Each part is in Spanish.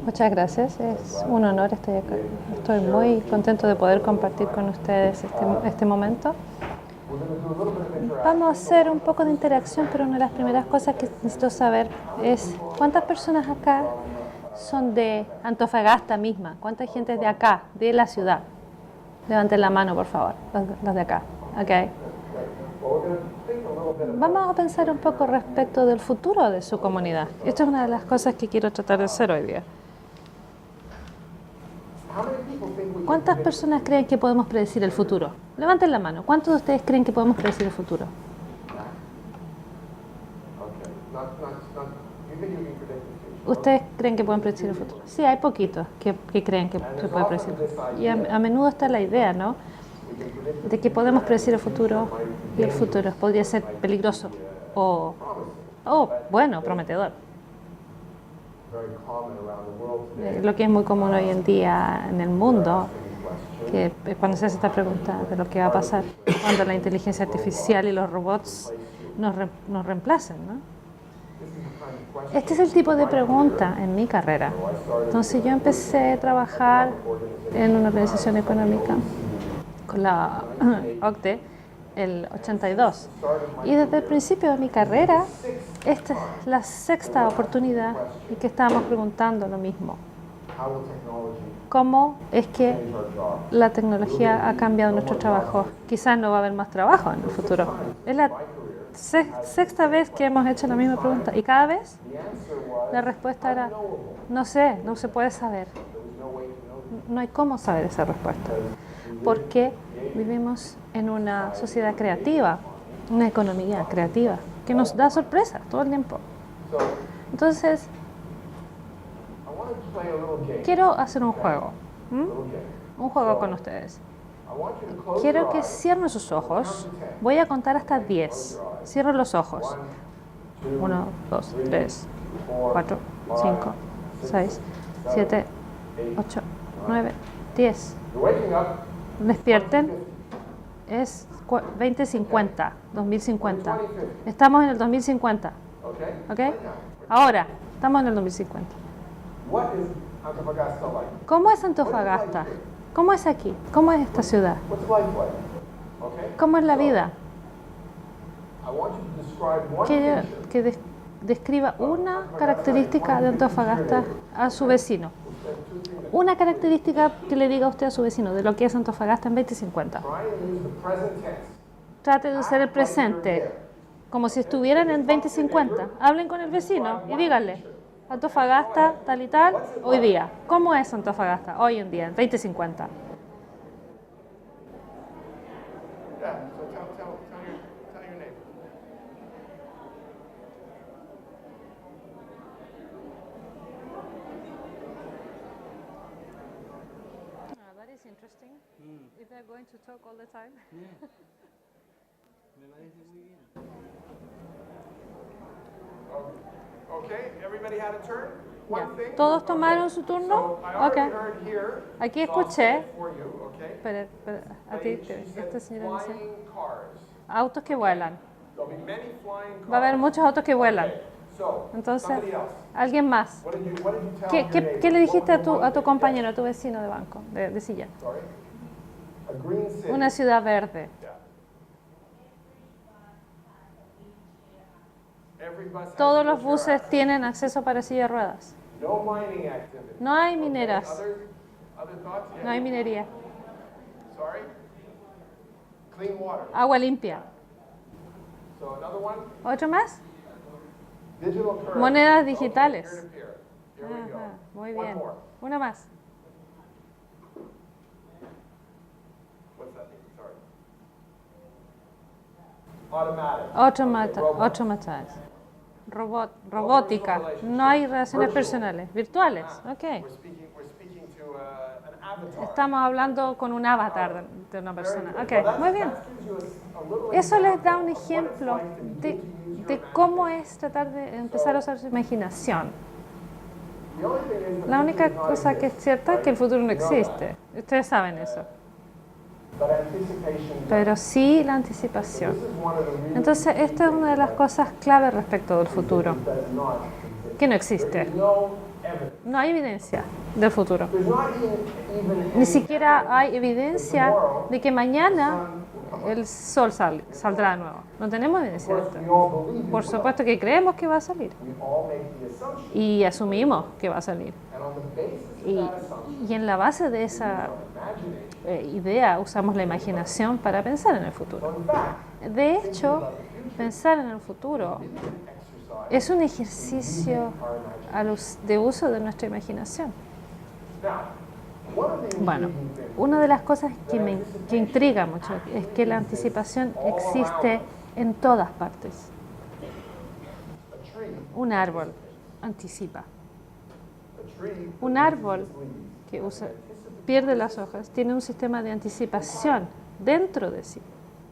Muchas gracias, es un honor, estoy acá. Estoy muy contento de poder compartir con ustedes este momento. Vamos a hacer un poco de interacción, pero una de las primeras cosas que necesito saber es ¿cuántas personas acá son de Antofagasta misma? ¿Cuánta gente es de acá, de la ciudad? Levanten la mano, por favor, los de acá. Okay. Vamos a pensar un poco respecto del futuro de su comunidad. Esto es una de las cosas que quiero tratar de hacer hoy día. ¿Cuántas personas creen que podemos predecir el futuro? Levanten la mano. ¿Cuántos de ustedes creen que podemos predecir el futuro? ¿Ustedes creen que pueden predecir el futuro? Sí, hay poquitos que creen que se puede predecir. Y a menudo está la idea, ¿no?, de que podemos predecir el futuro y el futuro podría ser peligroso o bueno, prometedor. Lo que es muy común hoy en día en el mundo, que cuando se hace esta pregunta de lo que va a pasar cuando la inteligencia artificial y los robots nos reemplacen, ¿no? Este es el tipo de pregunta en mi carrera. Entonces yo empecé a trabajar en una organización económica con la OCDE el 82 y desde el principio de mi carrera esta es la sexta oportunidad en que estábamos preguntando lo mismo: ¿cómo es que la tecnología ha cambiado nuestro trabajo? Quizás no va a haber más trabajo en el futuro. Es la sexta vez que hemos hecho la misma pregunta y cada vez la respuesta era no sé, no se puede saber. No hay cómo saber esa respuesta, porque vivimos en una sociedad creativa, una economía creativa que nos da sorpresas todo el tiempo. Entonces, quiero hacer un juego, un juego con ustedes. Quiero que cierren sus ojos. Voy a contar hasta 10. Cierren los ojos. 1, 2, 3, 4, 5, 6, 7, 8, 9, 10. Despierten. Es 2050, 2050. Estamos en el 2050. ¿Ok? Ahora, estamos en el 2050. ¿Cómo es Antofagasta? ¿Cómo es aquí? ¿Cómo es esta ciudad? ¿Cómo es la vida? Que describa una característica de Antofagasta a su vecino. Una característica que le diga a usted a su vecino de lo que es Antofagasta en 2050. Trate de usar el presente como si estuvieran en 2050. Hablen con el vecino y díganle: Antofagasta, tal y tal, hoy día. ¿Cómo es Antofagasta hoy en día, en 2050? That is interesting. If they're going to talk all the time. Me parece muy bien. Okay, everybody had a turn? Yeah. ¿Todos tomaron su turno? Ok. Aquí escuché. Pero a ti, esta señora dice: autos que vuelan. Va a haber muchos autos que vuelan. Entonces, alguien más. ¿Qué le dijiste a tu compañero, a tu vecino de banco, de silla? Una ciudad verde. Todos los buses tienen acceso para silla de ruedas. No hay mineras. No hay minería. Agua limpia. ¿Otro más? Monedas digitales. Ajá, muy bien. Una más. Automata. Robótica. No hay relaciones personales. Virtuales. Ok. Estamos hablando con un avatar de una persona. Ok, muy bien. Eso les da un ejemplo de cómo es tratar de empezar a usar su imaginación. La única cosa que es cierta es que el futuro no existe. Ustedes saben eso. But anticipation, pero sí la anticipación. this is one of the reasons Entonces, esta es una de las cosas clave respecto del futuro, that does not exist. que no existe. There's no evidence. No hay evidencia del futuro. There's not even Ni siquiera hay evidencia de que mañana el sol saldrá de nuevo. No tenemos evidencia de we esto. all believe Por supuesto que creemos que va a salir we all make the assumption, y asumimos que va a salir. and on the basis of Y, that assumption, y en la base de esa imagination. idea usamos la imaginación para pensar en el So futuro. in fact, De hecho, pensar en el futuro exercise es un ejercicio our imagination. de uso de nuestra imaginación. Now, one of the Bueno, intriguing things una de las cosas que intriga mucho es que la anticipación existe en todas partes. a tree, Un árbol anticipa. a tree Un árbol que pierde las hojas tiene un sistema de anticipación dentro de sí.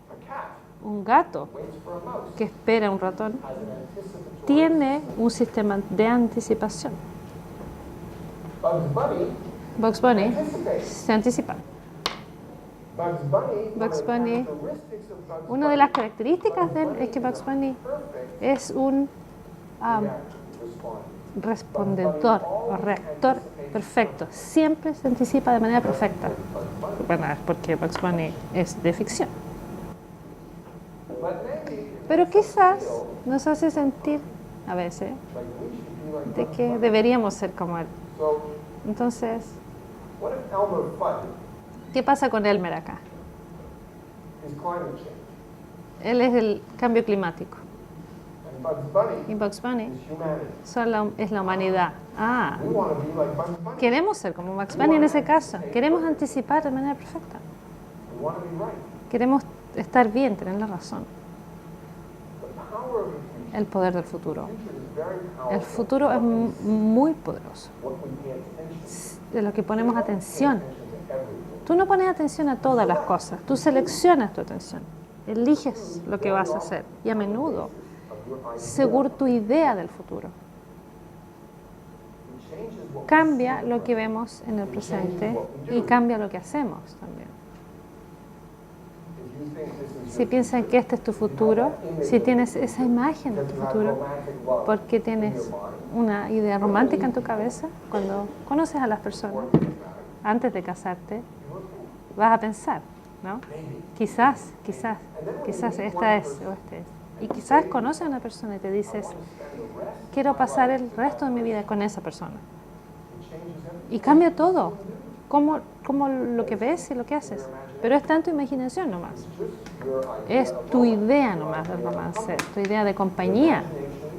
a cat Un gato waits for a mouse, que espera un ratón has an anticipatory. tiene un sistema de anticipación. Bugs Bunny Bugs Bunny anticipates. se anticipa. Bugs Bunny, Una de las características de él es que Bugs Bunny es un respondedor o reactor perfecto. Siempre se anticipa de manera perfecta. Bueno, es porque Bugs Bunny es de ficción. Pero quizás nos hace sentir a veces de que deberíamos ser como él. Entonces, what if Elmer Fudd ¿qué pasa con Elmer acá? is climate change Él es el cambio climático and Bugs Bunny y Bugs Bunny is humanity? es la humanidad. Ah, We want to be like Bugs Bunny. queremos ser como Bugs Bunny en ese caso. Queremos anticipar de manera perfecta. We want to be right. Queremos estar bien, tener la razón. The power of the future. El poder del futuro. The future is very El powerful. futuro es muy poderoso, What we pay attention de lo que ponemos atención. to everything. Tú no pones atención a todas las cosas, tú seleccionas tu atención, eliges lo que vas a hacer y a menudo, según tu idea del futuro, It changes what cambia lo que vemos en el presente y cambia lo que hacemos también. if you think this is Si piensas que este es tu futuro, si tienes esa imagen de tu futuro, romantic love porque tienes una idea romántica en tu cabeza, cuando conoces a las personas, antes de casarte, vas a pensar, ¿no? Quizás esta es o este es. Y quizás conoces a una persona y te dices, quiero pasar el resto de mi vida con esa persona. Y cambia todo, como lo que ves y lo que haces. Pero está en tu imaginación nomás. Es tu idea nomás del romance, tu idea de compañía,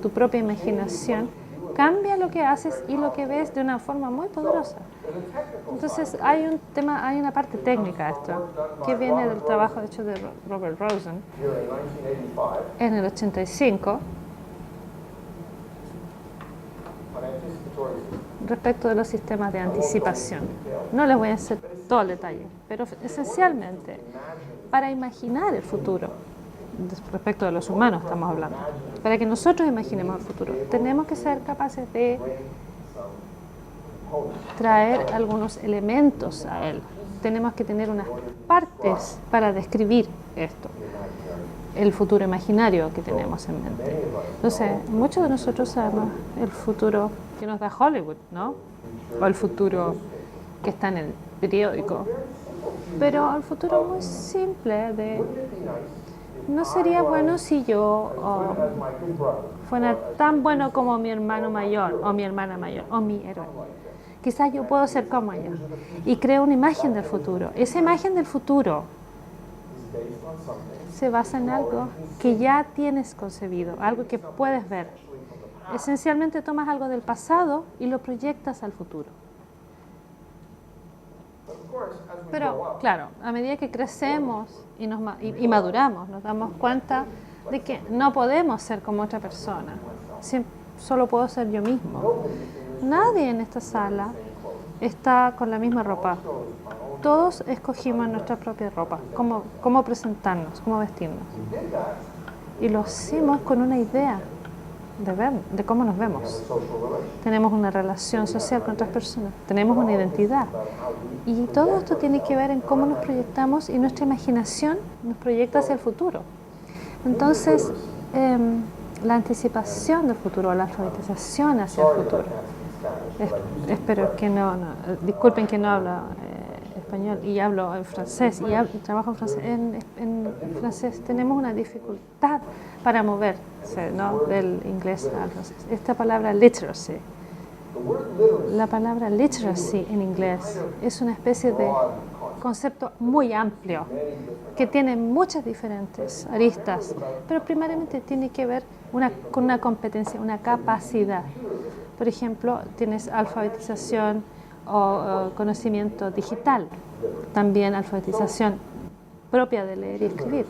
tu propia imaginación. Cambia lo que haces y lo que ves de una forma muy poderosa. Entonces hay una parte técnica a esto, que viene del trabajo hecho de Robert Rosen here in 1985 en el 85 on anticipatory systems. respecto de los sistemas de anticipación. No les voy a hacer todo el detalle, pero esencialmente para imaginar el futuro, respecto de los humanos estamos hablando, para que nosotros imaginemos el futuro, tenemos que ser capaces de traer algunos elementos a él. Tenemos que tener unas partes para describir esto, el futuro imaginario que tenemos en mente. Entonces, muchos de nosotros sabemos el futuro que nos da Hollywood, ¿no? O el futuro que está en el periódico. Pero el futuro muy simple de, no sería bueno si yo As my big brother, fuera tan bueno como mi hermano mayor o mi hermana mayor o mi héroe. Quizás yo puedo ser como ella. Y creo una imagen del futuro. Esa imagen del futuro is based on something se basa en algo que ya tienes concebido, algo que puedes ver. Esencialmente tomas algo del pasado y lo proyectas al futuro. But of course, as we grow Pero up, claro, a medida que crecemos y maduramos, nos damos cuenta de que no podemos ser como otra persona. Solo puedo ser yo mismo. Nadie en esta sala está con la misma ropa. Todos escogimos nuestra propia ropa, cómo presentarnos, cómo vestirnos. we did that Y lo hicimos con una idea. de cómo nos We have a vemos. social relationship. Tenemos una relación social con otras personas, tenemos una identidad. Y todo esto tiene que ver en cómo nos proyectamos y nuestra imaginación nos proyecta hacia el futuro. Entonces, la anticipación del futuro, la alfabetización hacia el Sorry that I futuro. can't speak Spanish, but I do speak Espero French. que disculpen que no hablo español y hablo en francés y trabajo en francés. En francés tenemos una dificultad para moverse, ¿no? Del inglés al francés. Esta palabra literacy, The word literacy la palabra literacy en inglés es una especie de broad concept, concepto muy amplio many different que tiene muchas diferentes aristas, pero primariamente tiene que ver con una competencia, una capacidad. Por ejemplo, tienes alfabetización o conocimiento digital, también alfabetización propia de leer y escribir.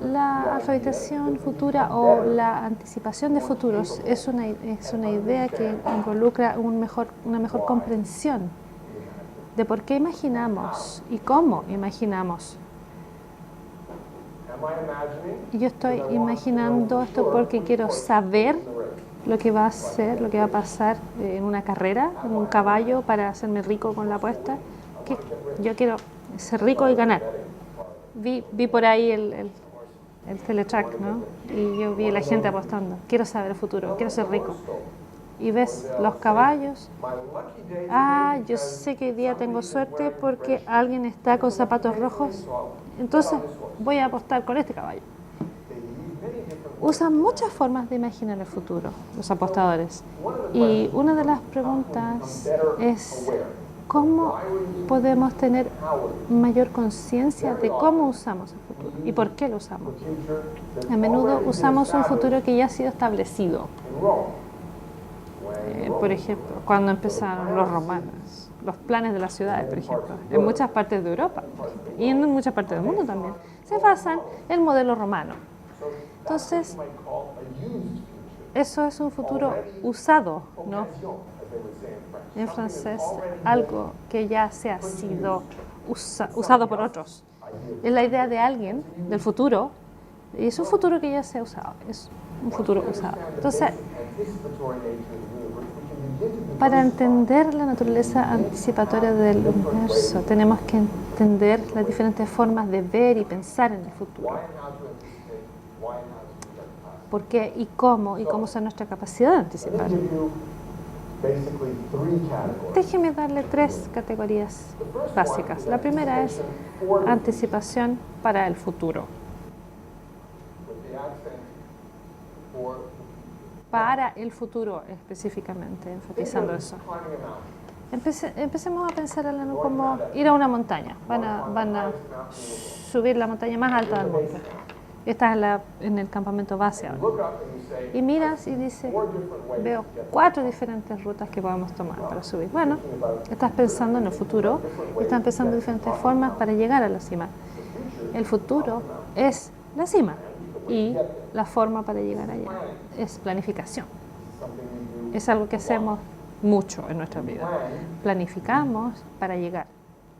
La alfabetización futura o la anticipación de futuros es una idea que involucra una mejor comprensión de por qué imaginamos y cómo imaginamos. Am I imagining Y yo estoy imaginando esto porque quiero saber the race? lo que va a ser, lo que va a pasar en una carrera, en un caballo para hacerme rico con la apuesta. Que yo quiero ser rico y ganar. Vi por ahí el teletrack, ¿no? Y yo vi a la gente apostando. Quiero saber el futuro, quiero ser rico. Y ves los caballos. My lucky day Ah, yo sé que hoy día tengo suerte porque alguien está con zapatos rojos. Entonces voy a apostar con este caballo. they use many different Usan muchas formas de imaginar el futuro, los apostadores. Y una de las preguntas es cómo podemos tener mayor conciencia de cómo usamos el futuro y por qué lo usamos. future that A menudo already been usamos un established futuro que ya ha sido establecido. in Rome. When Por ejemplo, cuando empezaron los romanos, los planes de las ciudades, por ejemplo, en muchas partes de Europa y en muchas partes del mundo también, se basan en el modelo romano. Entonces, you might call a used future, eso es un futuro usado, ¿no? occasion, as they would say in French. En francés, algo que ya se ha sido usado por otros. Es la idea de alguien, del futuro, y es un futuro que ya se ha usado, es un futuro usado. Entonces, Anticipatory nature of the universe, we can begin to para entender la naturaleza anticipatoria del universo, tenemos que entender las diferentes formas de ver y pensar en el futuro. why and how to anticipate, why and how to predict the past. ¿Por qué y cómo es nuestra capacidad de anticipar? Let me give you basically three categories. Déjeme darle tres categorías básicas. La primera es anticipación para el futuro. With the accent for Para el futuro específicamente, enfatizando eso. climbing a mountain. Empecemos a pensar como ir a una montaña. Van a subir la montaña más alta del mundo. Estás en el campamento base ahora. Look up and you say, Y miras y dices, four different ways veo to get 4 diferentes rutas que podemos tomar para subir. Bueno, thinking about estás pensando en el futuro y estás pensando en diferentes formas para llegar a la cima. El futuro es la cima y la forma para llegar allá es planificación. something we do. Es algo que hacemos mucho en nuestra vida. Planificamos para llegar.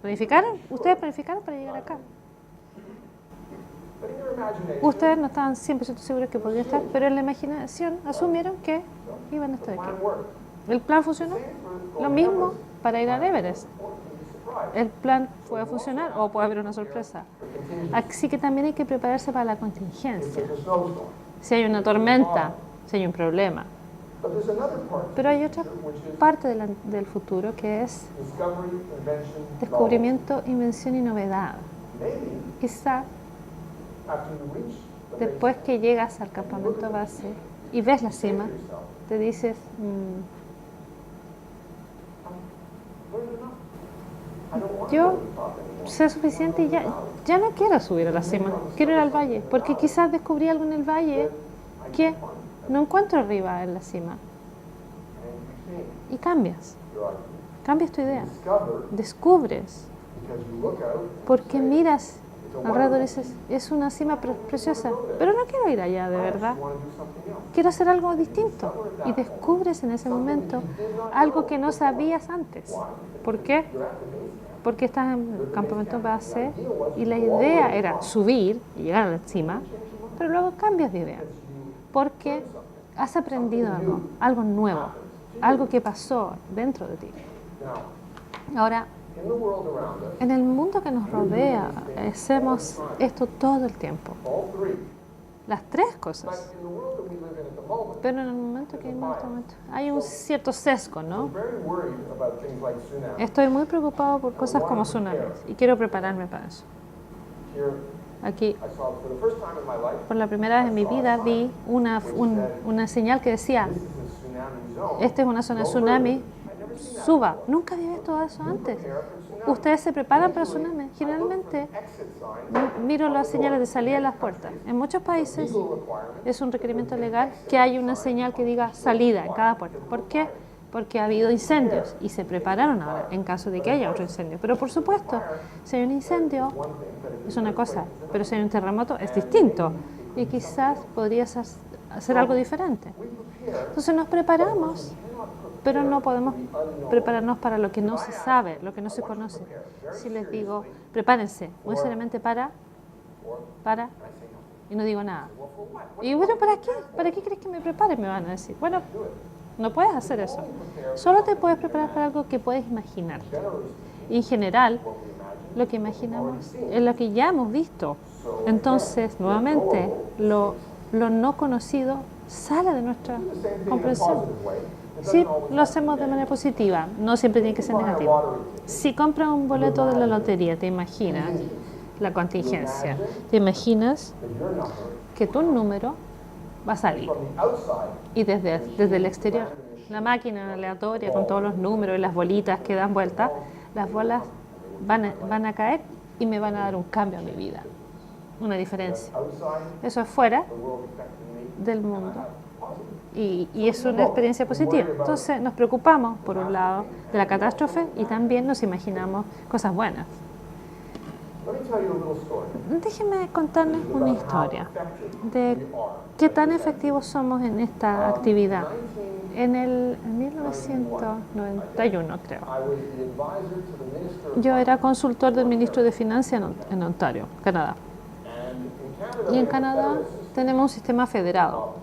¿Planificaron? ¿Ustedes planificaron para llegar acá? But in your imagination, Ustedes no estaban 100% seguros que podían estar, pero en la imaginación asumieron que iban a estar aquí. plan works. ¿El plan funcionó? Lo mismo para ir al Everest. Or can be surprised. El plan puede funcionar o puede haber una sorpresa. Así que también hay que prepararse para la contingencia. There's a snowstorm. Si hay una tormenta, si hay un problema. But there's another part, Pero hay otra which is parte del futuro que es discovery, invention, descubrimiento, invención y novedad. Maybe Quizá after you reach the después que llegas al campamento base y ves la cima, base yourself, te dices, learn enough. I don't want to yo go to the top anymore. sé suficiente y ya no quiero subir a la cima, quiero ir al valle, porque quizás descubrí algo en el valle que no encuentro arriba en la cima. And you change Y cambias, your idea. cambias tu idea, Discover descubres, because you look out and porque miras alrededor y dices, es una cima preciosa, pero no quiero ir allá de verdad, you want to do something else. quiero hacer algo distinto. Y descubres en ese momento algo que no sabías antes. ¿Por qué? You're at the base camp. Porque estás en el campamento base y la idea era subir y llegar a la cima, pero luego cambias de idea. Porque has aprendido algo nuevo, algo que pasó dentro de ti. Now, Ahora, in the world around us, en el mundo que nos rodea, hacemos esto todo el tiempo. all three, Las tres but cosas. in the world that we live in at the moment, Pero en el momento que vivimos en este momento, hay un cierto sesgo, ¿no? I'm very worried about things like tsunamis. Estoy muy preocupado por cosas como tsunamis y quiero prepararme para eso. Here, Aquí, I saw for the first time in my life, por la primera vez en mi vida, vi una señal que decía, this is a tsunami zone. esta es una zona de tsunami, suba. Nunca había visto eso antes. Prepare for tsunami. Ustedes se preparan para tsunami. Generalmente, Exit signs, miro las señales de salida de las puertas. En muchos países legal requirements, es un requerimiento legal que haya una señal que diga salida en cada puerta. ¿Por qué? Porque ha habido incendios y se prepararon ahora en caso de que haya otro incendio. Pero por supuesto, si hay un incendio one thing, but if es una cosa, pero si hay un terremoto es distinto y quizás podrías hacer algo diferente. we prepare, Entonces nos preparamos, pero no podemos prepararnos para lo que no se sabe, lo que no se conoce. Si les digo, prepárense, muy seriamente para, I say no. y no digo nada. Well, for what? Y bueno, ¿para qué? ¿Para qué crees que me prepare? Me van a decir. Bueno, no puedes hacer eso. Solo te puedes preparar para algo que puedes imaginar. Y en general, lo que imaginamos es lo que ya hemos visto. Entonces, nuevamente, lo no conocido sale de nuestra The same thing in a comprensión. positive way. It Sí, doesn't always lo hacemos de manera positiva, no siempre tiene que ser negativo. Si compras un boleto de la lotería, te imaginas la contingencia, te imaginas that your number que tu número va a salir from the outside y desde el exterior, la máquina aleatoria con todos los números y las bolitas que dan vueltas, las bolas van a caer y me van a dar un cambio a mi vida, una diferencia. outside Eso es fuera the world affecting me del mundo positive. y es una experiencia positiva. Entonces nos preocupamos, por un lado, de la catástrofe y también nos imaginamos cosas buenas. Let me tell you a little story Déjenme contarles una historia effective de we are. qué tan efectivos somos en esta actividad. 19, En el 1991, creo, I was the advisor to the minister of yo era consultor del ministro de Finanzas en Ontario, Canadá. and in Canada, Y en Canadá tenemos un sistema federado.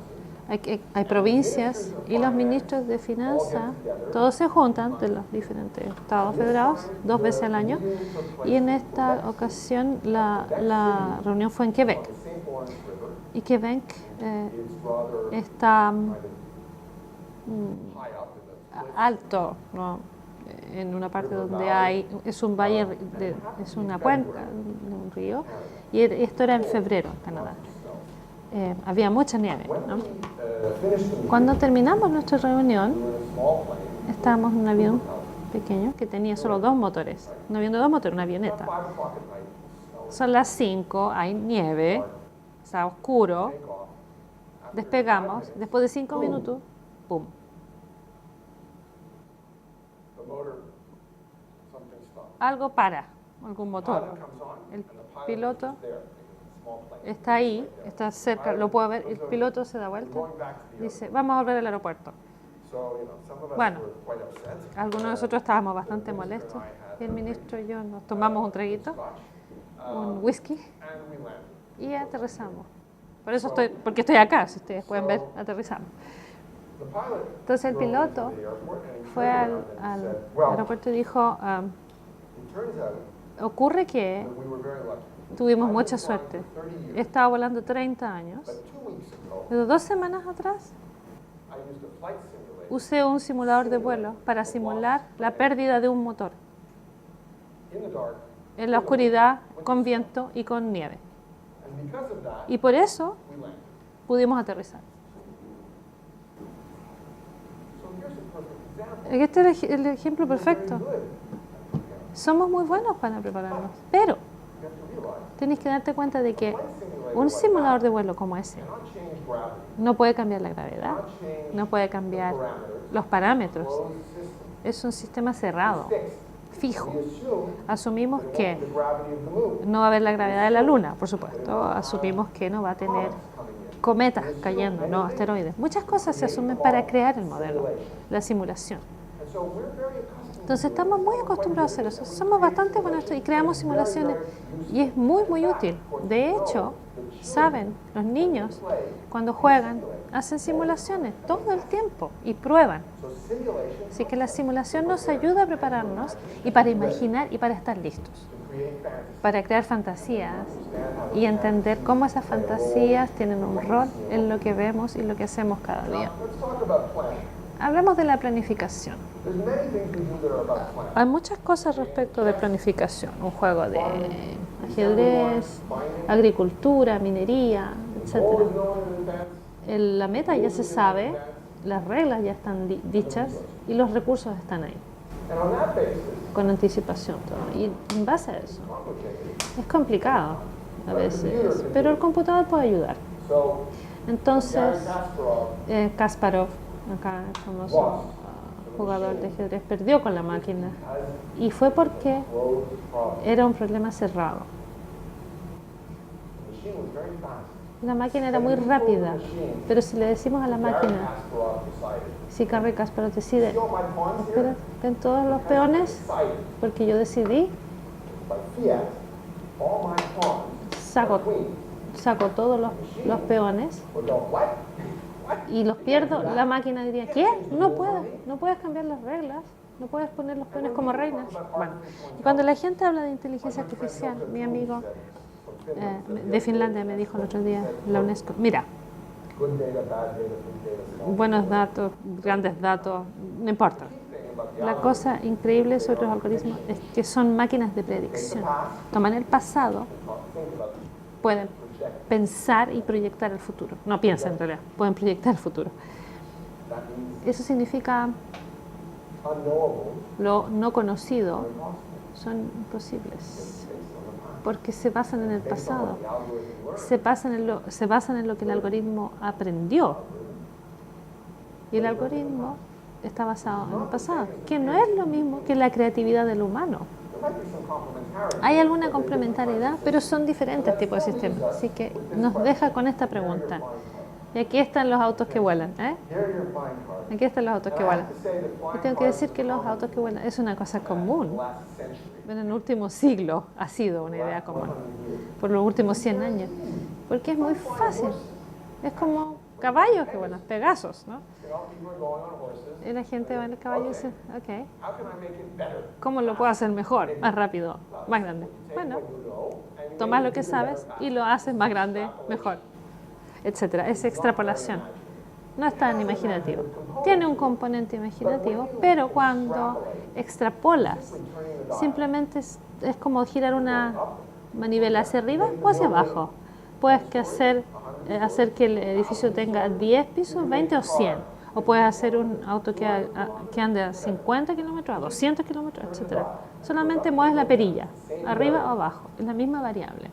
Hay provincias y los ministros de finanzas, todos se juntan de los diferentes estados federados 2 veces al año. Y en esta ocasión la reunión fue en Quebec. the St. Lawrence River Y Quebec is rather está high up in the alto, ¿no? En una parte donde es un valle, es una cuenca de un río. Y esto era en febrero en Canadá. Había mucha nieve, ¿no? finished the Cuando terminamos nuestra reunión, we were in a small plane. estábamos en un avión pequeño que tenía solo 2 motores. Un avión de 2 motores, una avioneta. 5 o'clock at night, snow, Son las 5, hay nieve, está oscuro, take off. despegamos. Después de 5 minutos, ¡pum! The motor, something stopped. Algo para, algún motor. Pilot comes on, El and the pilot piloto is there in a small plane. está ahí, está cerca, lo puedo ver. El piloto se da vuelta, Going back to the dice, vamos a volver al aeropuerto. So, some of us Bueno. were quite upset. Algunos de nosotros estábamos bastante molestos. Y el ministro y yo nos tomamos un traguito, Scotch, un whisky, and we landed. y aterrizamos. Porque estoy acá, si ustedes pueden ver, aterrizamos. The pilot Entonces el drove into piloto the airport and he fue turned al around and said, well, aeropuerto y dijo, it turns out ocurre que that we were very lucky. tuvimos I've been mucha flying suerte. for 30 He years, estado volando 30 años, but 2 weeks ago, pero 2 semanas atrás I used a flight simulator usé un simulador de vuelo para simular la pérdida de un motor in the dark, en la oscuridad, con viento y con nieve. and because of that, Y por eso we landed. pudimos aterrizar. So here's a perfect example. Este es el ejemplo perfecto. Very good. Somos muy buenos para prepararnos, pero You have to realize, tienes que darte cuenta de que flight simulator un like simulador that de vuelo como ese cannot change gravity, no puede cambiar la gravedad, cannot change no puede cambiar parameters, los parámetros. closed system, Es un sistema cerrado, fixed. fijo. We assume Asumimos that it que won't be the gravity of the moon no va a haber la gravedad de la Luna, por supuesto. Asumimos que no va a tener coming in. cometas cayendo, no asteroides. Muchas cosas se asumen para crear el modelo, la simulación. And so we're very accustomed Entonces estamos muy acostumbrados a hacer eso. Somos bastante buenos en esto y creamos simulaciones y es muy, muy útil. De hecho, saben, los niños, cuando juegan, hacen simulaciones todo el tiempo y prueban. So simulation Así que la simulación nos ayuda a prepararnos y para imaginar y para estar listos, to create fantasy. para crear fantasías y entender cómo esas fantasías tienen un rol en lo que vemos y lo que hacemos cada día. Let's talk about planning. Hablemos de la planificación. There's many things we do that are about planning. Hay muchas cosas respecto de planificación, un juego de ajedrez, agricultura, minería, etc. Goal is known in advance. La meta ya se sabe, las reglas ya están dichas y los recursos están ahí, And on that basis, con anticipación todo. Y en base a eso, complicated. es complicado a veces, pero el computador puede ayudar. So Entonces, Gary Kasparov Kasparov, acá el famoso jugador de ajedrez, perdió con la máquina y fue porque wrote the problem. era un problema cerrado. The machine was very fast. La máquina era muy rápida, pero si le decimos a la Gary máquina, Kasparov decided, si Garry Kasparov decide, see all my pawns here? espera, ven todos los peones, Decided porque yo decidí, by fiat, all my pawns saco, queen saco todos los peones would go, what? What? y los pierdo, la máquina diría, ¿qué? No puedes cambiar las reglas, no puedes poner los peones como reinas. Bueno, y cuando la gente habla de inteligencia artificial, mi amigo de Finlandia me dijo el otro día, la UNESCO, mira, Good data, bad data, big data, small buenos datos, grandes datos, no importa. thing about the La cosa increíble sobre los algoritmos es que son máquinas de predicción. Toman el pasado, think about pueden project. pensar y proyectar el futuro. No piensan en realidad, pueden proyectar el futuro. That means Eso significa unknowable lo no conocido or impossible. son imposibles, Based on the past. porque se basan en el pasado, The algorithm works. se basan en lo que el algoritmo aprendió. Y el algoritmo está basado en el pasado, que no es lo mismo que la creatividad del humano. There might be some complementarity. Hay alguna complementariedad, pero son diferentes tipos de sistemas. Así que nos deja con esta pregunta. Y aquí están los autos que vuelan. Here are your flying cars. Aquí están los autos que I vuelan. have to say that Y flying tengo que cars decir que los autos que vuelan es una cosa común. last century. En el último siglo ha sido una idea común. Por los últimos 100 años. Porque es muy fácil. Es como caballos que vuelan, Pegasos, ¿no? You know, people are going on horses. Y la gente va en el caballo y dice, ok, How can I make it better? ¿cómo lo puedo hacer mejor, más rápido, más grande? Bueno, You know, and tomas lo que sabes y lo haces más grande, mejor, etcétera. Es extrapolación. No es tan imaginativo. Tiene un componente imaginativo, pero cuando extrapolas, simplemente es como girar una manivela hacia arriba o hacia abajo. Puedes hacer que el edificio tenga 10 pisos, 20 o 100. O puedes hacer un auto que ande a 50 kilómetros, a 200 kilómetros, etcétera. Solamente mueves la perilla, arriba o abajo. Es la misma variable.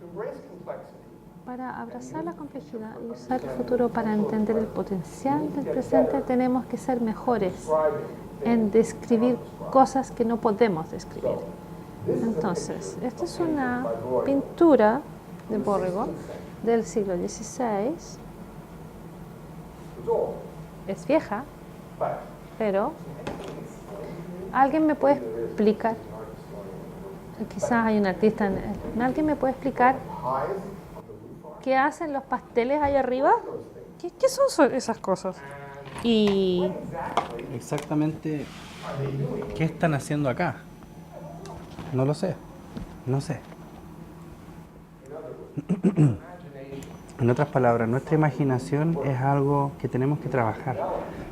to embrace complexity, Para abrazar la complejidad y usar el futuro para entender el potencial del presente, tenemos que ser mejores en describir cosas que no podemos describir. Entonces, esta es una pintura de Borrego del siglo XVI. it's old, Es vieja, but pero ¿alguien me puede explicar? Quizás hay un artista. ¿Alguien me puede explicar highs of the roof are qué hacen los pasteles ahí arriba? ¿Qué son esas cosas? Y Exactamente, ¿qué están haciendo acá? No lo sé, no sé. En otras palabras, nuestra imaginación es algo que tenemos que trabajar,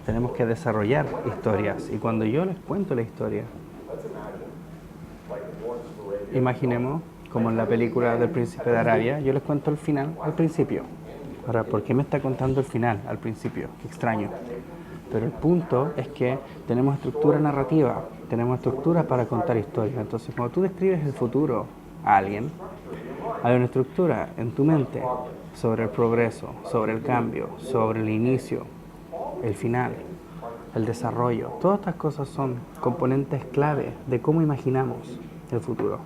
tenemos que desarrollar historias. Y cuando yo les cuento la historia, imaginemos, como en la película del Príncipe de Arabia, yo les cuento el final al principio. Ahora, ¿por qué me está contando el final al principio? Qué extraño. Pero el punto es que tenemos estructura narrativa, tenemos estructura para contar historias. Entonces, cuando tú describes el futuro a alguien, hay una estructura en tu mente sobre el progreso, sobre el cambio, sobre el inicio, el final, el desarrollo. Todas estas cosas son componentes clave de cómo imaginamos el futuro.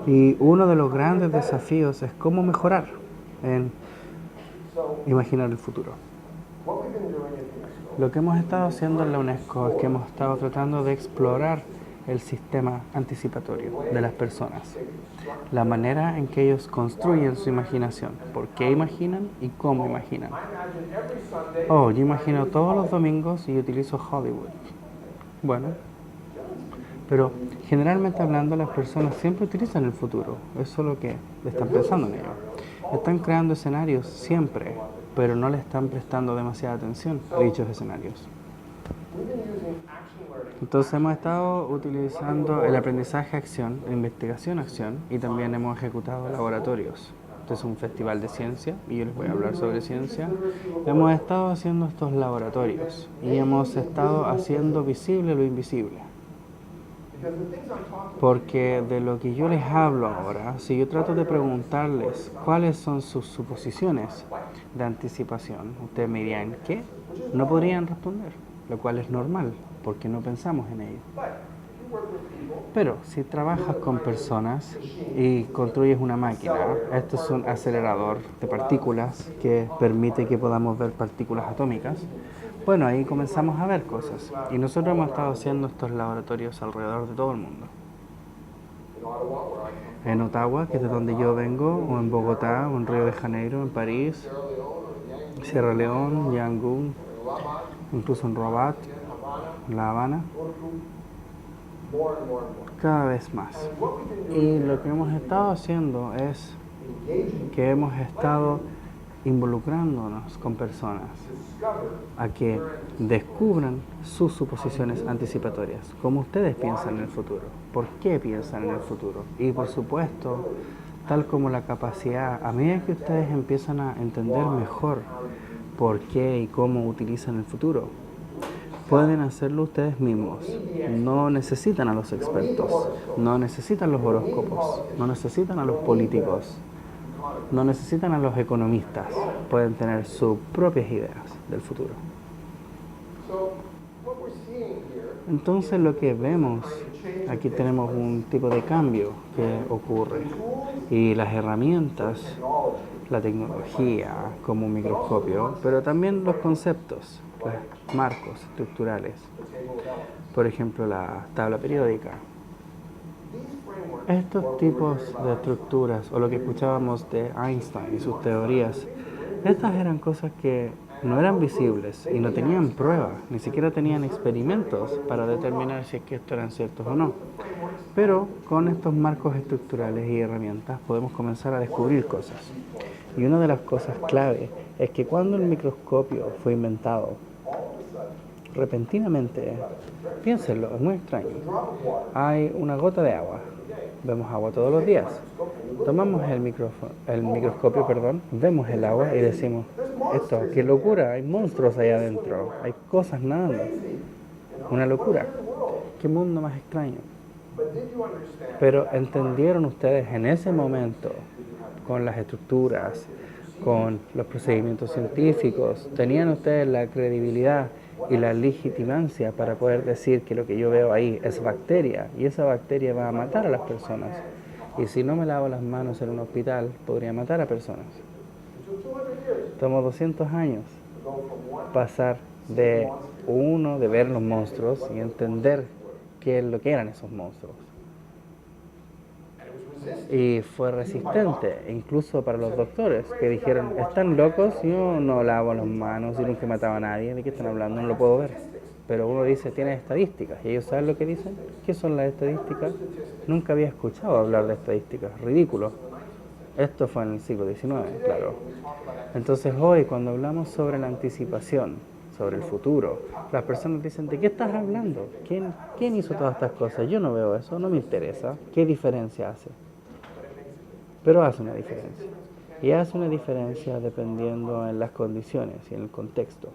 Y uno de los grandes desafíos es cómo mejorar en imaginar el futuro. what we've been doing at UNESCO Lo que hemos estado haciendo en la UNESCO es que hemos estado tratando de explorar el sistema anticipatorio de las personas, la manera en que ellos construyen su imaginación, por qué imaginan y cómo imaginan. Oh, yo imagino todos los domingos y utilizo Hollywood. Bueno, pero generalmente hablando las personas siempre utilizan el futuro, es solo que están pensando en ello. Están creando escenarios siempre, pero no le están prestando demasiada atención a dichos escenarios. Entonces hemos estado utilizando el aprendizaje-acción, la investigación-acción y también hemos ejecutado laboratorios. Este es un festival de ciencia y yo les voy a hablar sobre ciencia. Hemos estado haciendo estos laboratorios y hemos estado haciendo visible lo invisible. Porque de lo que yo les hablo ahora, si yo trato de preguntarles cuáles son sus suposiciones de anticipación, ustedes me dirían ¿qué? No podrían responder, lo cual es normal, porque no pensamos en ello. Pero si trabajas con personas y construyes una máquina, esto es un acelerador de partículas que permite que podamos ver partículas atómicas, bueno, ahí comenzamos a ver cosas. Y nosotros hemos estado haciendo estos laboratorios alrededor de todo el mundo. En Ottawa, que es de donde yo vengo, o en Bogotá, o en Río de Janeiro, en París, Sierra León, Yangon, incluso en Rabat, La Habana, cada vez más. Y lo que hemos estado haciendo es que hemos estado involucrándonos con personas a que descubran sus suposiciones anticipatorias, cómo ustedes piensan en el futuro, por qué piensan en el futuro y por supuesto, tal como la capacidad, a medida que ustedes empiezan a entender mejor por qué y cómo utilizan el futuro, pueden hacerlo ustedes mismos. No necesitan a los expertos, no necesitan los horóscopos, no necesitan a los políticos, no necesitan a los economistas, pueden tener sus propias ideas del futuro. Entonces lo que vemos, aquí tenemos un tipo de cambio que ocurre y las herramientas, la tecnología como un microscopio, pero también los conceptos, los marcos estructurales, por ejemplo la tabla periódica. Estos tipos de estructuras, o lo que escuchábamos de Einstein y sus teorías, estas eran cosas que no eran visibles y no tenían pruebas, ni siquiera tenían experimentos para determinar si es que estos eran ciertos o no. Pero con estos marcos estructurales y herramientas podemos comenzar a descubrir cosas. Y una de las cosas clave es que cuando el microscopio fue inventado, repentinamente, piénsenlo, es muy extraño, hay una gota de agua. Vemos agua todos los días. Tomamos el microscopio, vemos el agua y decimos, esto, qué locura, hay monstruos ahí adentro, hay cosas nadando. Una locura. Qué mundo más extraño. Pero entendieron ustedes en ese momento, con las estructuras, con los procedimientos científicos, tenían ustedes la credibilidad y la legitimancia para poder decir que lo que yo veo ahí es bacteria y esa bacteria va a matar a las personas y si no me lavo las manos en un hospital podría matar a personas. Tomó 200 años pasar de ver los monstruos y entender qué es lo que eran esos monstruos. Y fue resistente, incluso para los doctores, que dijeron, están locos, yo no lavo las manos, yo nunca he matado a nadie, ¿de qué están hablando? No lo puedo ver. Pero uno dice, tiene estadísticas, y ellos saben lo que dicen. ¿Qué son las estadísticas? Nunca había escuchado hablar de estadísticas, ridículo. Esto fue en el siglo XIX, claro. Entonces hoy, cuando hablamos sobre la anticipación, sobre el futuro, las personas dicen, ¿de qué estás hablando? ¿Quién hizo todas estas cosas? Yo no veo eso, no me interesa. ¿Qué diferencia hace? Pero hace una diferencia. Y hace una diferencia dependiendo en las condiciones y en el contexto.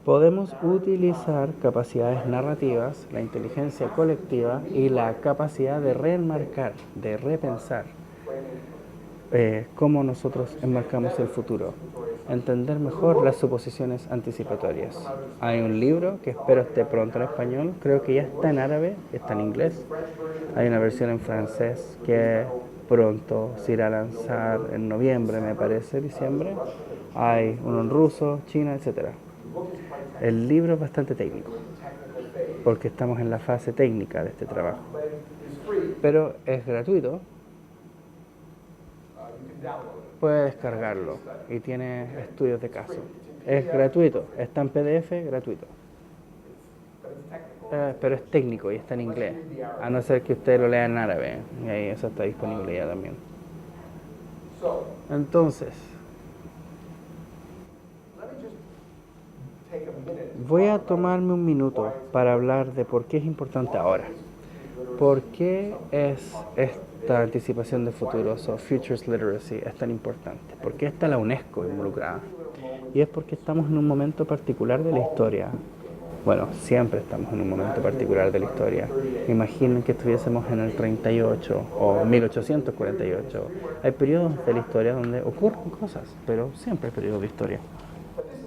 Podemos utilizar capacidades narrativas, la inteligencia colectiva y la capacidad de reenmarcar, de repensar cómo nosotros enmarcamos el futuro. Entender mejor las suposiciones anticipatorias. Hay un libro que espero esté pronto en español, creo que ya está en árabe, está en inglés. Hay una versión en francés que pronto se irá a lanzar en noviembre, me parece, diciembre. Hay uno en ruso, China, etc. El libro es bastante técnico. porque estamos en la fase técnica de este trabajo. Pero es gratuito, puede descargarlo y tiene estudios de caso. Es gratuito, está en PDF, gratuito. Pero es técnico y está en inglés, a no ser que usted lo lea en árabe, y ahí eso está disponible ya también. Entonces, voy a tomarme un minuto para hablar de por qué es importante ahora. ¿Por qué es esta anticipación de futuros o Futures Literacy es tan importante? ¿Por qué está la UNESCO involucrada? Y es porque estamos en un momento particular de la historia. Bueno, siempre estamos en un momento particular de la historia. Imaginen que estuviésemos en el 38 o 1848. Hay periodos de la historia donde ocurren cosas, pero siempre hay periodos de historia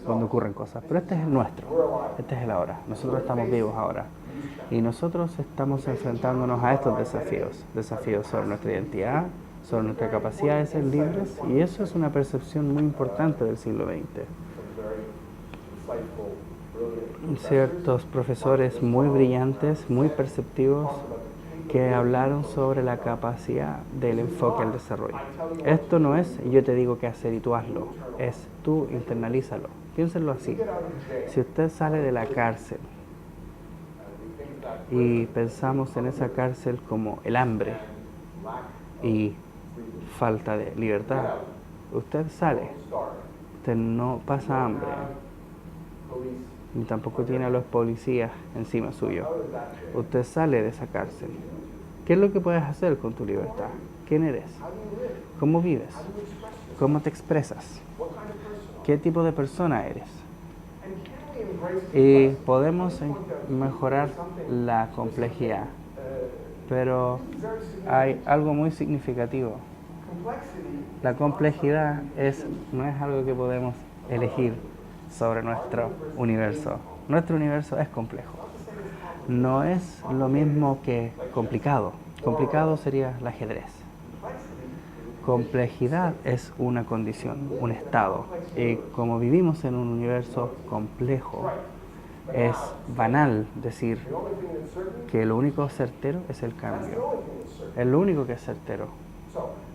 donde ocurren cosas. Pero este es el nuestro, este es el ahora. Nosotros estamos vivos ahora. Y nosotros estamos enfrentándonos a estos desafíos sobre nuestra identidad, sobre nuestra capacidad de ser libres, y eso es una percepción muy importante del siglo XX. Ciertos profesores muy brillantes, muy perceptivos, que hablaron sobre la capacidad del enfoque al desarrollo. Esto no es yo te digo qué hacer y tú hazlo, es tú internalízalo. Piénsenlo así. Si usted sale de la cárcel y pensamos en esa cárcel como el hambre y falta de libertad, usted sale, usted no pasa hambre, ni tampoco tiene a los policías encima suyo. Usted sale de esa cárcel. ¿Qué es lo que puedes hacer con tu libertad? ¿Quién eres? ¿Cómo vives? ¿Cómo te expresas? ¿Qué tipo de persona eres? Y podemos mejorar la complejidad, pero hay algo muy significativo. La complejidad no es algo que podemos elegir sobre nuestro universo. Nuestro universo es complejo. No es lo mismo que complicado. Complicado sería el ajedrez. Complejidad es una condición, un estado. Y como vivimos en un universo complejo, es banal decir que lo único certero es el cambio. Es lo único que es certero.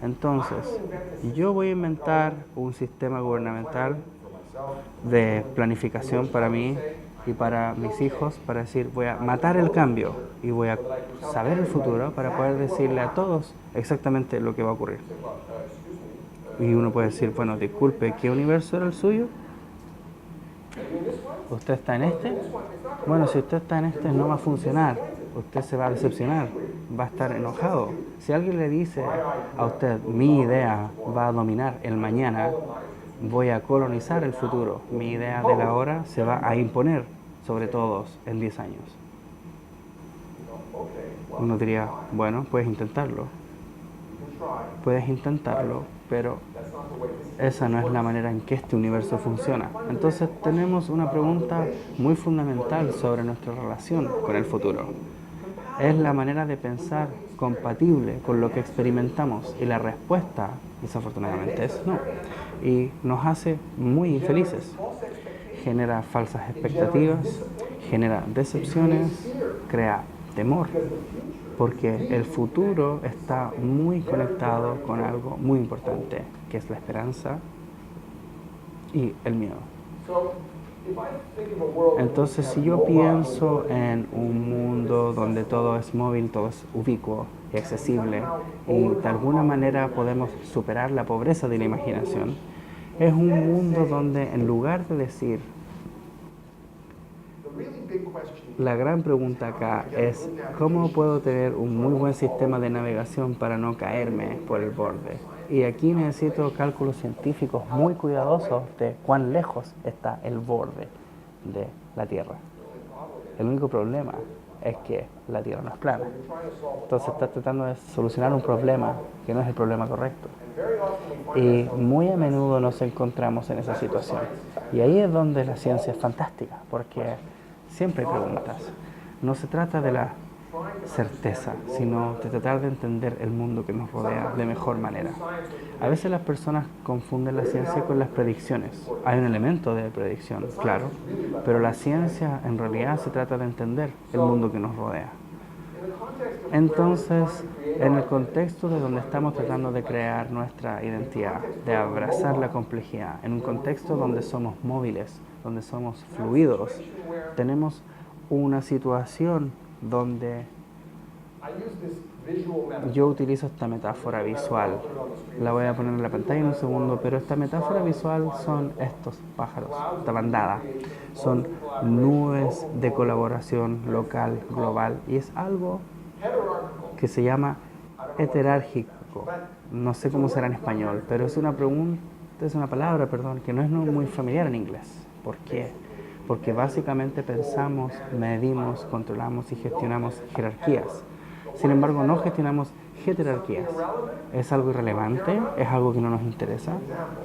Entonces, yo voy a inventar un sistema gubernamental de planificación para mí y para mis hijos, para decir, voy a matar el cambio y voy a saber el futuro para poder decirle a todos exactamente lo que va a ocurrir. Y uno puede decir, bueno, disculpe, ¿qué universo era el suyo? ¿Usted está en este? Bueno, si usted está en este no va a funcionar, usted se va a decepcionar, va a estar enojado. Si alguien le dice a usted, mi idea va a dominar el mañana, voy a colonizar el futuro, mi idea de la hora se va a imponer sobre todos en 10 años. Uno diría, bueno, puedes intentarlo, pero esa no es la manera en que este universo funciona. Entonces tenemos una pregunta muy fundamental sobre nuestra relación con el futuro. ¿Es la manera de pensar compatible con lo que experimentamos? Y la respuesta, desafortunadamente, es no. Y nos hace muy infelices. Genera falsas expectativas, genera decepciones, crea temor. Porque el futuro está muy conectado con algo muy importante, que es la esperanza y el miedo. Entonces, si yo pienso en un mundo donde todo es móvil, todo es ubicuo y accesible, y de alguna manera podemos superar la pobreza de la imaginación, es un mundo donde en lugar de decir, la gran pregunta acá es, ¿cómo puedo tener un muy buen sistema de navegación para no caerme por el borde? Y aquí necesito cálculos científicos muy cuidadosos de cuán lejos está el borde de la Tierra. El único problema es que la Tierra no es plana. Entonces estás tratando de solucionar un problema que no es el problema correcto. Y muy a menudo nos encontramos en esa situación. Y ahí es donde la ciencia es fantástica, porque siempre hay preguntas. No se trata de la certeza, sino de tratar de entender el mundo que nos rodea de mejor manera. A veces las personas confunden la ciencia con las predicciones. Hay un elemento de predicción, claro, pero la ciencia en realidad se trata de entender el mundo que nos rodea. Entonces, en el contexto de donde estamos tratando de crear nuestra identidad, de abrazar la complejidad, en un contexto donde somos móviles, donde somos fluidos, tenemos una situación donde yo utilizo esta metáfora visual. La voy a poner en la pantalla en un segundo, pero esta metáfora visual son estos pájaros, esta bandada. Son nubes de colaboración local, global, y es algo que se llama heterárquico. No sé cómo será en español, pero es una palabra, que no es muy familiar en inglés. ¿Por qué? Porque básicamente pensamos, medimos, controlamos y gestionamos jerarquías. Sin embargo, no gestionamos heterarquías. ¿Es algo irrelevante? ¿Es algo que no nos interesa?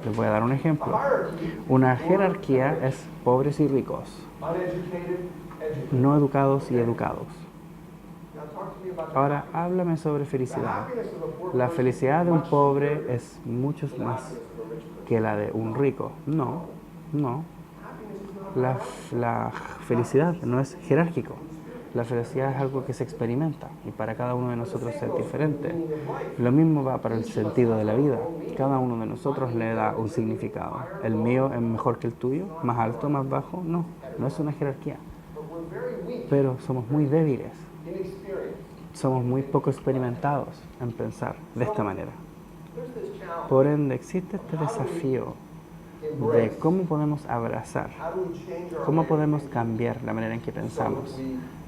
Les voy a dar un ejemplo. Una jerarquía es pobres y ricos, no educados y educados. Ahora, háblame sobre felicidad. La felicidad de un pobre es mucho más que la de un rico. No. La felicidad no es jerárquico. La felicidad es algo que se experimenta y para cada uno de nosotros es diferente. Lo mismo va para el sentido de la vida. Cada uno de nosotros le da un significado. ¿El mío es mejor que el tuyo? ¿Más alto, más bajo? No es una jerarquía. Pero somos muy débiles. Somos muy poco experimentados en pensar de esta manera. Por ende, existe este desafío de cómo podemos abrazar, cómo podemos cambiar la manera en que pensamos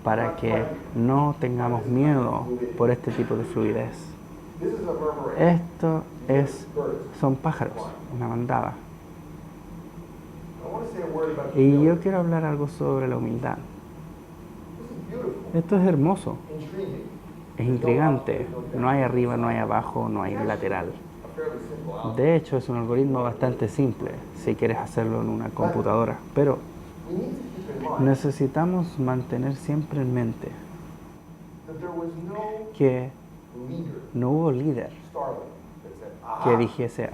para que no tengamos miedo por este tipo de fluidez. Son pájaros, una bandada. Y yo quiero hablar algo sobre la humildad. Esto es hermoso, es intrigante, no hay arriba, no hay abajo, no hay lateral. De hecho, es un algoritmo bastante simple si quieres hacerlo en una computadora, pero necesitamos mantener siempre en mente que no hubo líder que dijese,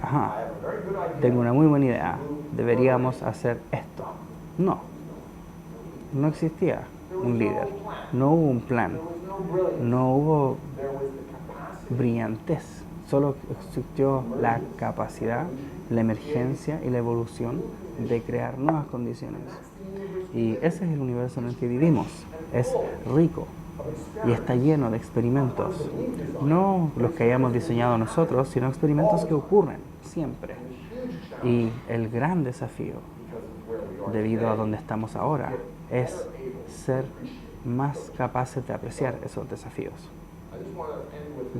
tengo una muy buena idea, deberíamos hacer esto. No existía un líder, no hubo un plan, no hubo brillantez. Solo existió la capacidad, la emergencia y la evolución de crear nuevas condiciones. Y ese es el universo en el que vivimos. Es rico y está lleno de experimentos. No los que hayamos diseñado nosotros, sino experimentos que ocurren siempre. Y el gran desafío, debido a donde estamos ahora, es ser más capaces de apreciar esos desafíos.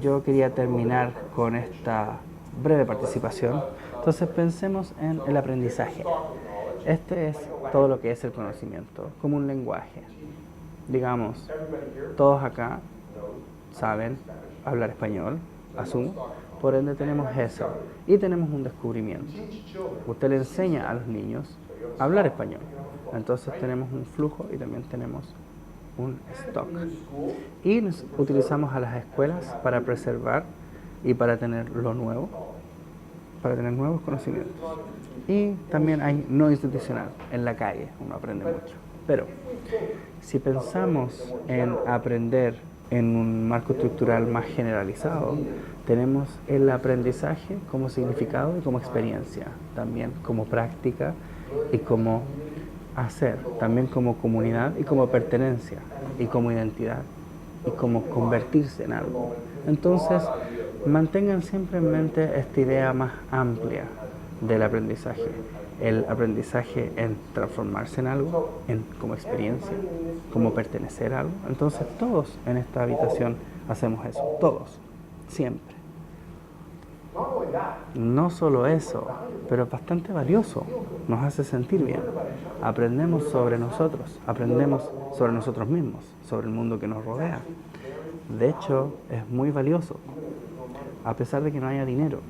Yo quería terminar con esta breve participación. Entonces pensemos en el aprendizaje. Este es todo lo que es el conocimiento, como un lenguaje. Digamos, todos acá saben hablar español, asumo, por ende tenemos eso. Y tenemos un descubrimiento. Usted le enseña a los niños a hablar español. Entonces tenemos un flujo y también tenemos un stock. Y nos utilizamos a las escuelas para preservar y para tener lo nuevo, para tener nuevos conocimientos. Y también hay no institucional, en la calle uno aprende mucho. Pero si pensamos en aprender en un marco estructural más generalizado, tenemos el aprendizaje como significado y como experiencia, también como práctica y como hacer, también como comunidad y como pertenencia y como identidad y como convertirse en algo. Entonces, mantengan siempre en mente esta idea más amplia del aprendizaje. El aprendizaje en transformarse en algo, como experiencia, como pertenecer a algo. Entonces, todos en esta habitación hacemos eso, todos, siempre. No solo eso, pero es bastante valioso, nos hace sentir bien. Aprendemos sobre nosotros, aprendemos sobre nosotros mismos, sobre el mundo que nos rodea. De hecho, es muy valioso, a pesar de que no haya dinero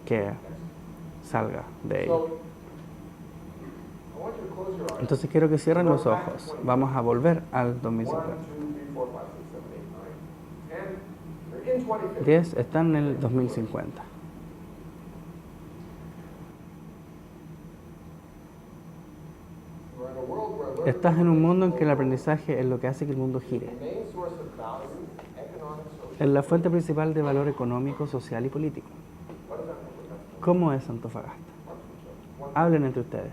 que salga de ello. Entonces quiero que cierren los ojos. Vamos a volver al 2050. They're in 2050. 10 están en el 2050. We're in a world where learning Estás en un mundo en que el aprendizaje es lo que hace que el mundo gire. is the main source of value, economic, social. Es la fuente principal de valor económico, social y político. What does that mean? ¿Cómo es Antofagasta? Hablen entre ustedes.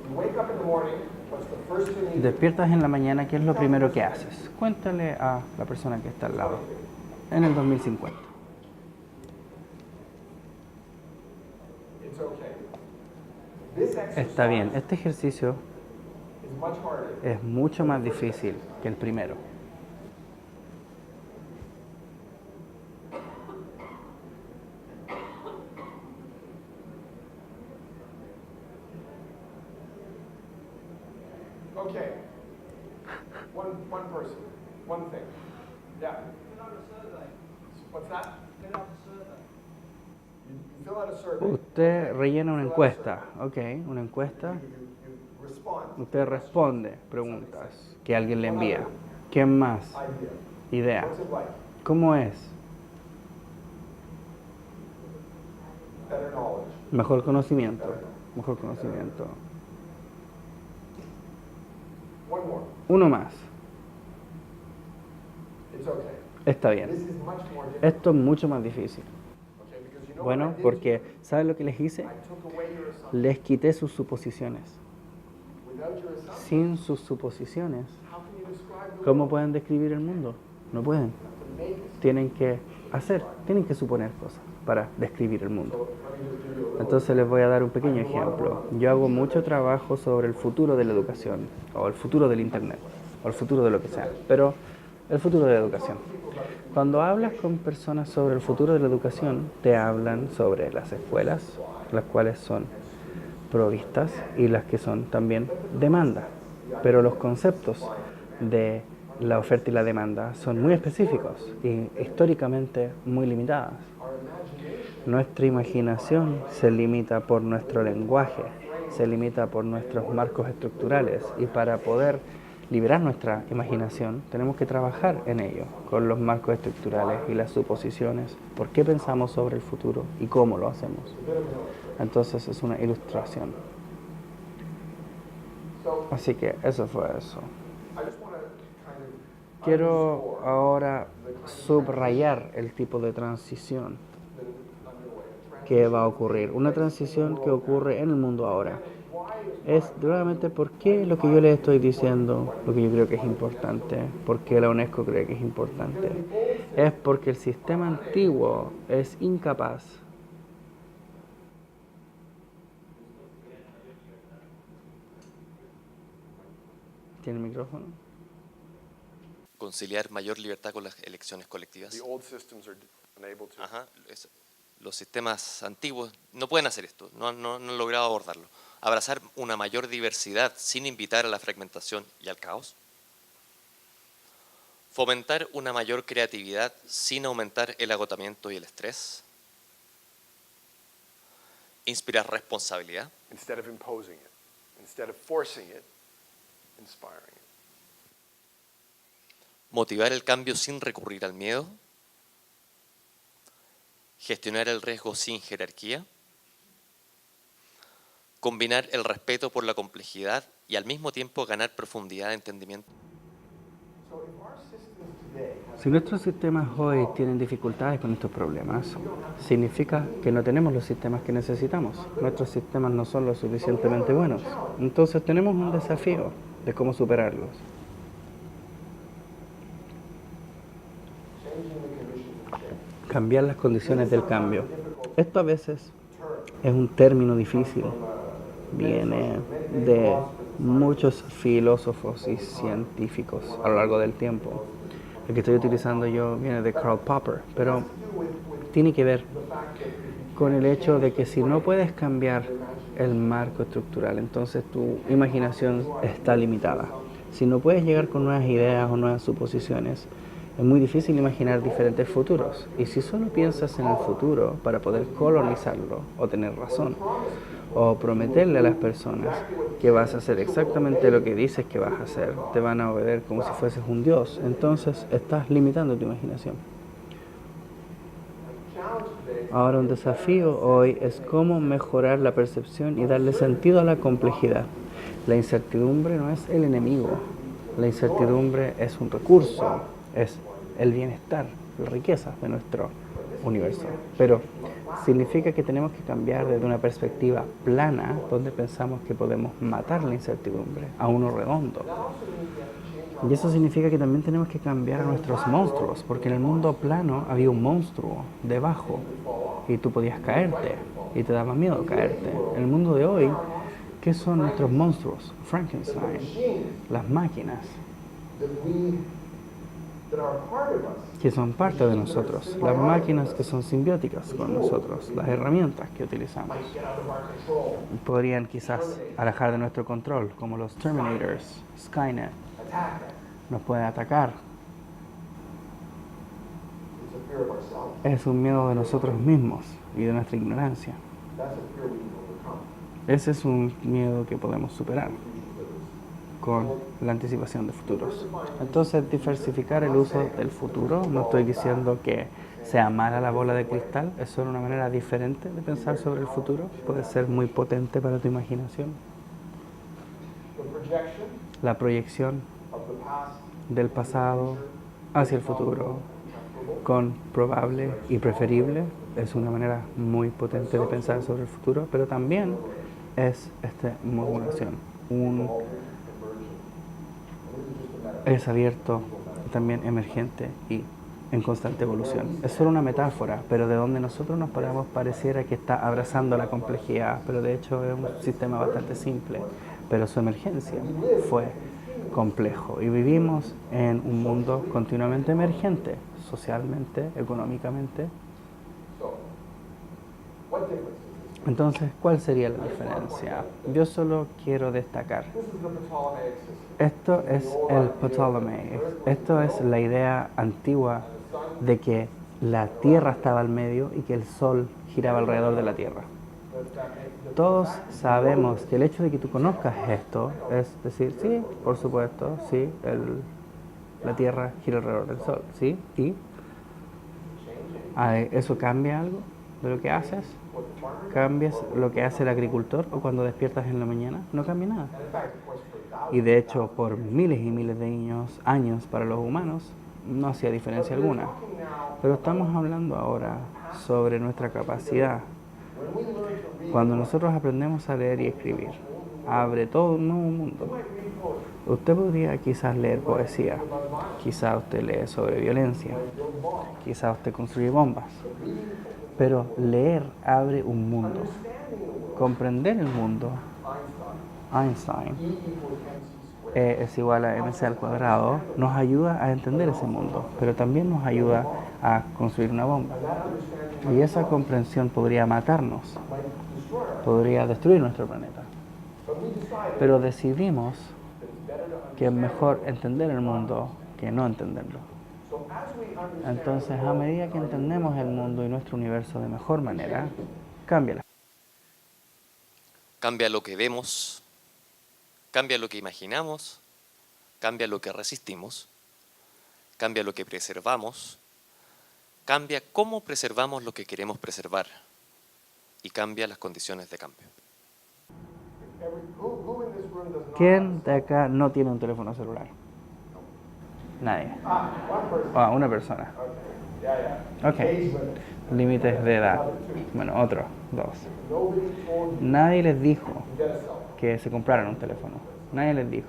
You wake up in the morning, what's the first thing you do? Despiertas en la mañana, ¿qué es lo primero que haces? Cuéntale a la persona que está al lado. En el 2050. It's okay. This exercise Está bien, este ejercicio is much harder. es mucho más difícil que el primero. Okay. One person, one thing. Yeah. What's that? You fill out a survey. Usted rellena una encuesta, ok, una encuesta. You respond. Usted responde preguntas que alguien le envía. ¿Quién más? Idea. Idea. What's it like? ¿Cómo es? Better knowledge. Mejor conocimiento. Mejor conocimiento. One more. Uno más. It's okay. Está bien. This is much more difficult. Esto es mucho más difícil. Okay, because you know what Bueno, I did to porque ¿sabe lo que les hice? you? I took away your assumptions. Les quité sus suposiciones. Without your assumptions, Sin sus suposiciones, how can you describe the ¿cómo world? pueden describir el mundo? No pueden. To make it. Tienen que tienen que suponer cosas para describir el mundo. So let me just give you a little. Entonces les voy a dar un pequeño ejemplo. Yo hago mucho trabajo sobre el futuro de la educación, o el futuro del Internet, o el futuro de lo que sea, pero el futuro de la educación. Cuando hablas con personas sobre el futuro de la educación, te hablan sobre las escuelas, las cuales son provistas y las que son también demanda. Pero los conceptos de la oferta y la demanda son muy específicos y históricamente muy limitadas. Nuestra imaginación se limita por nuestro lenguaje, se limita por nuestros marcos estructurales y para poder liberar nuestra imaginación tenemos que trabajar en ello, con los marcos estructurales y las suposiciones, por qué pensamos sobre el futuro y cómo lo hacemos. Entonces es una ilustración. Así que eso fue eso. I just want to kind of Quiero ahora subrayar el tipo de transición que va a ocurrir. Una transición que ocurre en el mundo ahora. Es realmente por qué lo que yo les estoy diciendo, lo que yo creo que es importante, por qué la UNESCO cree que es importante. Es porque el sistema antiguo es incapaz ¿Tiene el micrófono? Conciliar mayor libertad con las elecciones colectivas. the old systems are unable to. Ajá, los sistemas antiguos no pueden hacer esto, no han logrado abordarlo. Abrazar una mayor diversidad sin invitar a la fragmentación y al caos. Fomentar una mayor creatividad sin aumentar el agotamiento y el estrés. Inspirar responsabilidad. Instead of imposing it, instead of forcing it, inspiring it. Motivar el cambio sin recurrir al miedo. Gestionar el riesgo sin jerarquía. Combinar el respeto por la complejidad y al mismo tiempo ganar profundidad de entendimiento. So if our systems today have Si nuestros sistemas hoy tienen dificultades con estos problemas, significa que no tenemos los sistemas que necesitamos. Nuestros sistemas no son lo suficientemente buenos. Entonces tenemos un desafío de cómo superarlos. changing the conditions of change, Cambiar las condiciones del cambio. Esto a veces es un término difícil. Viene de muchos filósofos y científicos a lo largo del tiempo. El que estoy utilizando yo viene de Karl Popper, pero tiene que ver con el hecho de que si no puedes cambiar el marco estructural, entonces tu imaginación está limitada. Si no puedes llegar con nuevas ideas o nuevas suposiciones, es muy difícil imaginar diferentes futuros. Y si solo piensas en el futuro para poder colonizarlo o tener razón, o prometerle a las personas que vas a hacer exactamente lo que dices que vas a hacer, te van a obedecer como si fueses un dios, entonces estás limitando tu imaginación. Ahora un desafío hoy es cómo mejorar la percepción y darle sentido a la complejidad. La incertidumbre no es el enemigo, la incertidumbre es un recurso, es el bienestar, la riqueza de nuestro universo. Pero significa que tenemos que cambiar desde una perspectiva plana, donde pensamos que podemos matar la incertidumbre, a uno redondo. Y eso significa que también tenemos que cambiar a nuestros monstruos, porque en el mundo plano había un monstruo debajo y tú podías caerte y te daba miedo caerte. En el mundo de hoy, ¿qué son nuestros monstruos? Frankenstein, las máquinas, que son parte de nosotros, las máquinas que son simbióticas con nosotros, las herramientas que utilizamos. Podrían quizás alejar de nuestro control, como los Terminators, Skynet. Nos pueden atacar. Es un miedo de nosotros mismos y de nuestra ignorancia. Ese es un miedo que podemos superar con la anticipación de futuros. Entonces, diversificar el uso del futuro, no estoy diciendo que sea mala la bola de cristal, es solo una manera diferente de pensar sobre el futuro, puede ser muy potente para tu imaginación. La proyección del pasado hacia el futuro con probable y preferible es una manera muy potente de pensar sobre el futuro, pero también es modulación, es abierto, también emergente y en constante evolución. Es solo una metáfora, pero de donde nosotros nos paramos pareciera que está abrazando la complejidad, pero de hecho es un sistema bastante simple, pero su emergencia fue complejo y vivimos en un mundo continuamente emergente, socialmente, económicamente. Entonces, ¿cuál sería la diferencia? Yo solo quiero destacar. Esto es el Ptolemy. Esto es la idea antigua de que la Tierra estaba al medio y que el Sol giraba alrededor de la Tierra. Todos sabemos que el hecho de que tú conozcas esto es decir, sí, por supuesto, sí, la Tierra gira alrededor del Sol, ¿sí? ¿Y eso cambia algo de lo que haces? ¿Cambias lo que hace el agricultor o cuando despiertas en la mañana? No cambia nada. Y de hecho, por miles y miles de años para los humanos, no hacía diferencia alguna. Pero estamos hablando ahora sobre nuestra capacidad. Cuando nosotros aprendemos a leer y escribir, abre todo un nuevo mundo. Usted podría quizás leer poesía, quizás usted lee sobre violencia, quizás usted construye bombas, pero leer abre un mundo. Comprender el mundo, Einstein, es igual a mc al cuadrado, nos ayuda a entender ese mundo, pero también nos ayuda a construir una bomba. Y esa comprensión podría matarnos, podría destruir nuestro planeta. Pero decidimos que es mejor entender el mundo que no entenderlo. Entonces, a medida que entendemos el mundo y nuestro universo de mejor manera, cambia. Cambia lo que vemos, cambia lo que imaginamos, cambia lo que resistimos, cambia lo que preservamos, cambia cómo preservamos lo que queremos preservar y cambia las condiciones de cambio. ¿Quién de acá no tiene un teléfono celular? Nadie. Una persona. Ok. Límites de edad. Bueno, otro, 2. Nadie les dijo que se compraran un teléfono. Nadie les dijo.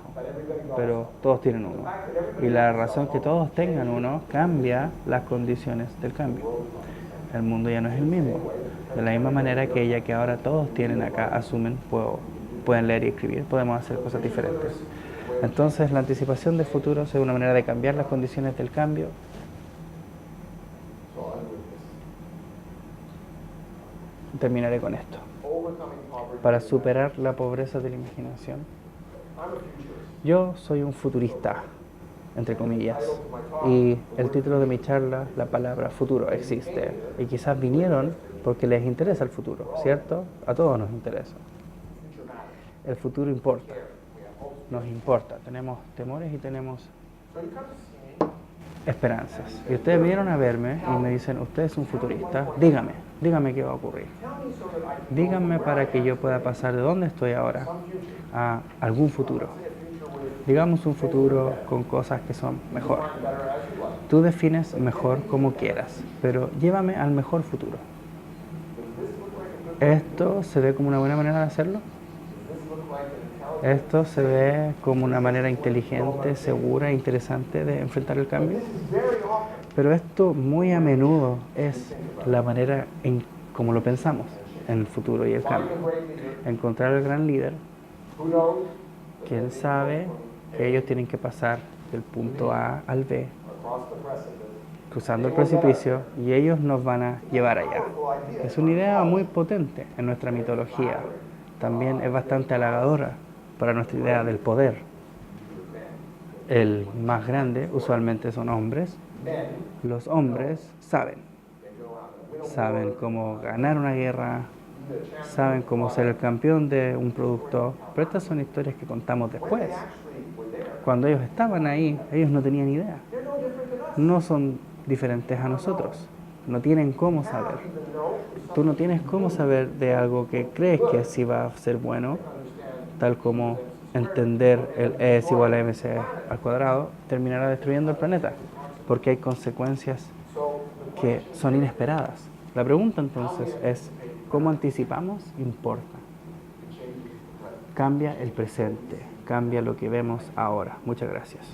Pero todos tienen uno. Y la razón que todos tengan uno cambia las condiciones del cambio. El mundo ya no es el mismo. De la misma manera que ya que ahora todos tienen acá, asumen, puedo pueden leer y escribir, podemos hacer cosas diferentes. Entonces, la anticipación del futuro es una manera de cambiar las condiciones del cambio. Terminaré con esto. Para superar la pobreza de la imaginación. Yo soy un futurista, entre comillas, y el título de mi charla, la palabra futuro, existe. Y quizás vinieron porque les interesa el futuro, ¿cierto? A todos nos interesa. El futuro importa, nos importa. Tenemos temores y tenemos esperanzas. Y ustedes vinieron a verme y me dicen, usted es un futurista, dígame qué va a ocurrir. Díganme para que yo pueda pasar de donde estoy ahora a algún futuro. Digamos un futuro con cosas que son mejor. Tú defines mejor como quieras, pero llévame al mejor futuro. ¿Esto se ve como una buena manera de hacerlo? ¿Esto se ve como una manera inteligente, segura e interesante de enfrentar el cambio? Pero esto muy a menudo es la manera en como lo pensamos en el futuro y el cambio. Encontrar al gran líder, quien sabe que ellos tienen que pasar del punto A al B, cruzando el precipicio, y ellos nos van a llevar allá. Es una idea muy potente en nuestra mitología. También es bastante halagadora para nuestra idea del poder. El más grande usualmente son hombres. Los hombres saben cómo ganar una guerra, saben cómo ser el campeón de un producto, pero estas son historias que contamos después. Cuando ellos estaban ahí, ellos no tenían idea. No son diferentes a nosotros. No tienen cómo saber. Tú no tienes cómo saber de algo que crees que sí va a ser bueno, tal como entender el E es igual a mc al cuadrado, terminará destruyendo el planeta, porque hay consecuencias que son inesperadas. La pregunta entonces es, ¿cómo anticipamos? Importa. Cambia el presente, cambia lo que vemos ahora. Muchas gracias.